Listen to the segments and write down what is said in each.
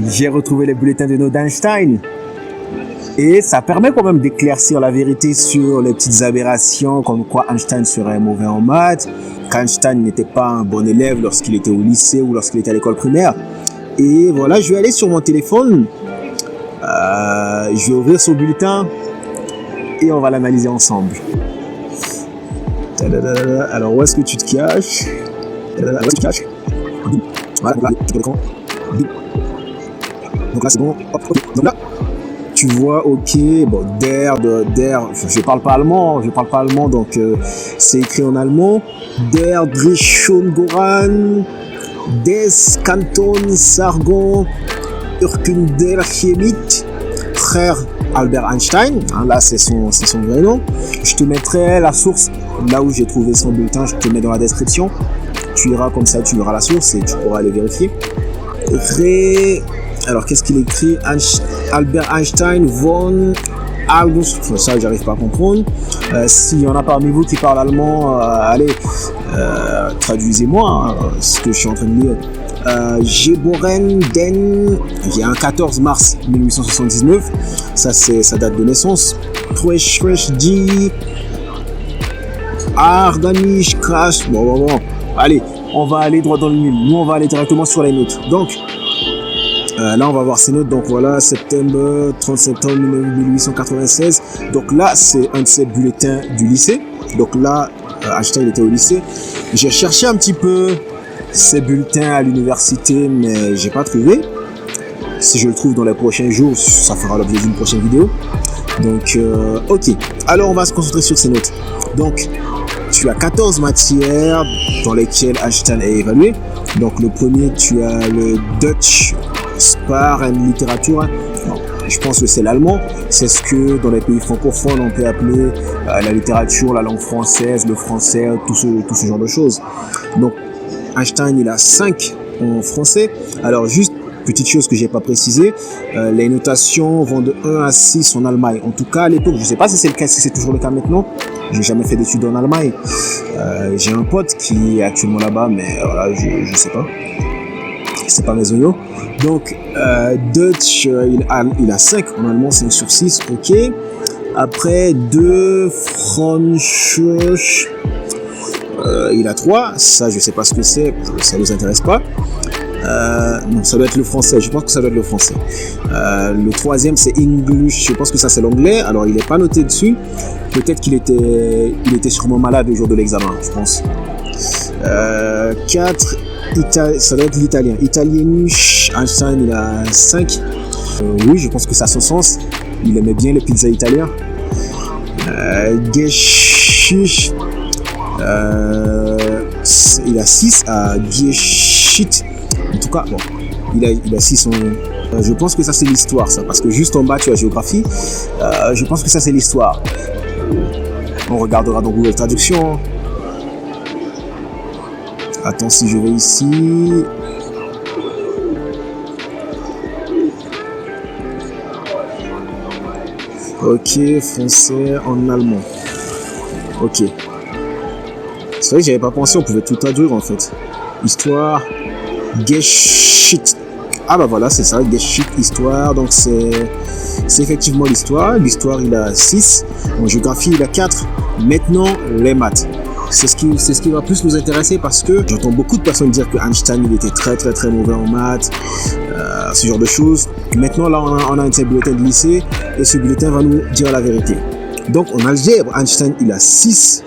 j'ai retrouvé les bulletins de notes d'Einstein. Et ça permet quand même d'éclaircir la vérité sur les petites aberrations, comme quoi Einstein serait mauvais en maths, qu'Einstein n'était pas un bon élève lorsqu'il était au lycée ou lorsqu'il était à l'école primaire. Et voilà, je vais aller sur mon téléphone, je vais ouvrir ce bulletin et on va l'analyser ensemble. Alors, où est-ce que tu te caches? Où est-ce que tu te caches? Voilà, donc là, tu peux l'écran. Donc là, c'est bon. Hop, ok. Donc là, tu vois, ok, bon, je parle pas allemand, donc c'est écrit en allemand. Der Drischon-Goran, des Kanton Sargon, Urkunder Chemit, frère Albert Einstein, hein, là c'est son vrai nom. Je te mettrai la source, là où j'ai trouvé son bulletin, je te mets dans la description. Tu iras comme ça, tu verras la source et tu pourras aller vérifier. Alors qu'est-ce qu'il écrit? Albert Einstein von August, ça j'arrive pas à comprendre. S'il y en a parmi vous qui parlent allemand, allez, traduisez-moi ce que je suis en train de lire. Geboren den, il y a un 14 mars 1879, ça c'est sa date de naissance. Di Ardanish Crash, bon. Allez, on va aller droit dans le mille. Nous on va aller directement sur les notes. Donc là, on va voir ses notes. Donc voilà, 30 septembre 1896. Donc là, c'est un de ses bulletins du lycée. Donc là, Einstein était au lycée. J'ai cherché un petit peu ses bulletins à l'université, mais j'ai pas trouvé. Si je le trouve dans les prochains jours, ça fera l'objet d'une prochaine vidéo. Donc, ok. Alors, on va se concentrer sur ses notes. Donc, tu as 14 matières dans lesquelles Einstein est évalué. Donc, le premier, tu as le Dutch Spar and Literature. Je pense que c'est l'allemand. C'est ce que dans les pays francophones on peut appeler la littérature, la langue française, le français, tout ce genre de choses. Donc Einstein il a 5 en français. Alors juste petite chose que j'ai pas précisé, les notations vont de 1 à 6 en Allemagne. En tout cas à l'époque, je sais pas si c'est le cas, si c'est toujours le cas maintenant. J'ai jamais fait d'études en Allemagne. J'ai un pote qui est actuellement là-bas, mais voilà, je sais pas. C'est pas mes oignons. Donc, Dutch, il a 5 en allemand, 5 sur 6, ok. Après, 2 Französisch, il a 3. Ça, je sais pas ce que c'est, ça nous intéresse pas. Non, ça doit être le français, je pense que ça doit être le français. Le troisième, c'est English, je pense que ça c'est l'anglais. Alors, il n'est pas noté dessus. Peut-être qu'il était sûrement malade le jour de l'examen, je pense. 4, ça doit être l'italien. Italienisch, Einstein il a 5. Oui, je pense que ça a son sens. Il aimait bien les pizzas italiens. Geschichte, il a 6 à Geschichte. En tout cas, bon, il a 6 en... je pense que ça c'est l'histoire, ça, parce que juste en bas tu as géographie. Je pense que ça c'est l'histoire. On regardera dans Google Traduction. Attends, si je vais ici. Ok, français en allemand. Ok. C'est vrai que j'avais pas pensé, on pouvait tout traduire en fait. Histoire, Geschichte. Ah bah voilà, c'est ça, Geschichte, histoire. Donc c'est effectivement l'histoire. L'histoire, il a 6. En géographie, il a 4. Maintenant, les maths. C'est ce qui va plus nous intéresser parce que j'entends beaucoup de personnes dire que Einstein il était très très très mauvais en maths, ce genre de choses. Maintenant là on a un bulletin de lycée et ce bulletin va nous dire la vérité. Donc en algèbre, Einstein il a 6.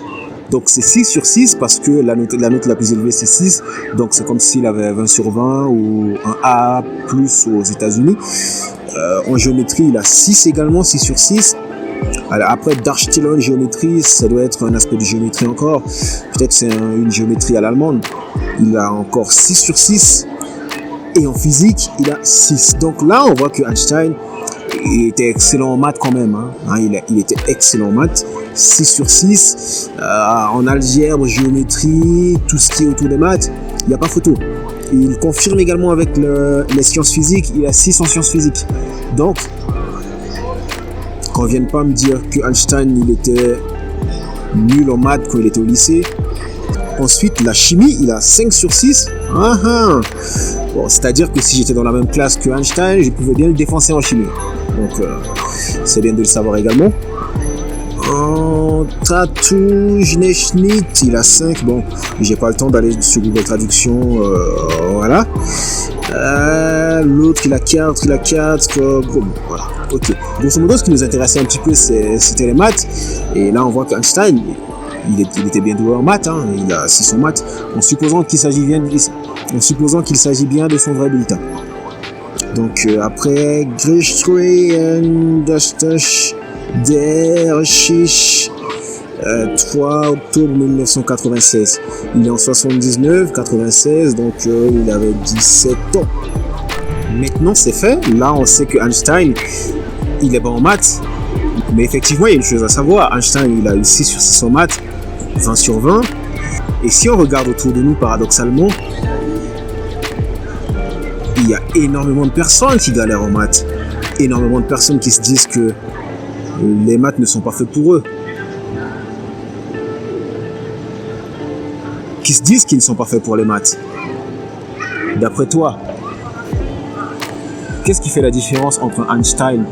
Donc c'est 6 sur 6 parce que la note la plus élevée c'est 6. Donc c'est comme s'il avait 20 sur 20 ou un A+ aux États-Unis. En géométrie il a 6 également, 6 sur 6. Alors après Darstellung géométrie, ça doit être un aspect de géométrie encore. Peut-être c'est une géométrie à l'allemande. Il a encore 6 sur 6. Et en physique, il a 6. Donc là, on voit que Einstein, il était excellent en maths quand même. Il était excellent en maths. 6 sur 6. En algèbre, géométrie, tout ce qui est autour des maths, il n'y a pas photo. Il confirme également avec les sciences physiques. Il a 6 en sciences physiques. Donc, qu'on ne vienne pas me dire que Einstein il était nul en maths quand il était au lycée, Ensuite, la chimie, il a 5 sur 6. Bon, c'est-à-dire que si j'étais dans la même classe que Einstein, je pouvais bien le défoncer en chimie. Donc, c'est bien de le savoir également. En Tatou-Schnitt, il a 5. Bon, j'ai pas le temps d'aller sur Google Traduction. Voilà. L'autre, il a 4. Voilà. Ok. Grosso modo, ce qui nous intéressait un petit peu, c'était les maths. Et là, on voit qu'Einstein, il était bien doué en maths. Il a 6 en maths. En supposant qu'il s'agit bien de son vrai bulletin. Donc, après, Grishtrey Dastash Der Shish, 3 octobre 1996. Il est en 96, donc il avait 17 ans. Maintenant c'est fait, là on sait que Einstein, il est bon en maths, mais effectivement il y a une chose à savoir, Einstein il a eu 6 sur 6 en maths, 20 sur 20, et si on regarde autour de nous paradoxalement, il y a énormément de personnes qui galèrent en maths, énormément de personnes qui se disent que les maths ne sont pas faits pour eux. Qui se disent qu'ils ne sont pas faits pour les maths. D'après toi, qu'est-ce qui fait la différence entre un Einstein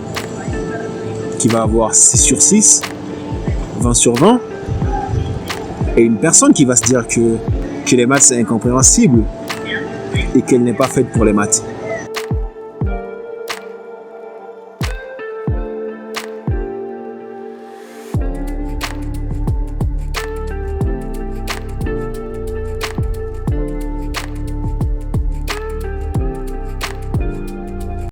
qui va avoir 6 sur 6, 20 sur 20, et une personne qui va se dire que les maths c'est incompréhensible et qu'elle n'est pas faite pour les maths?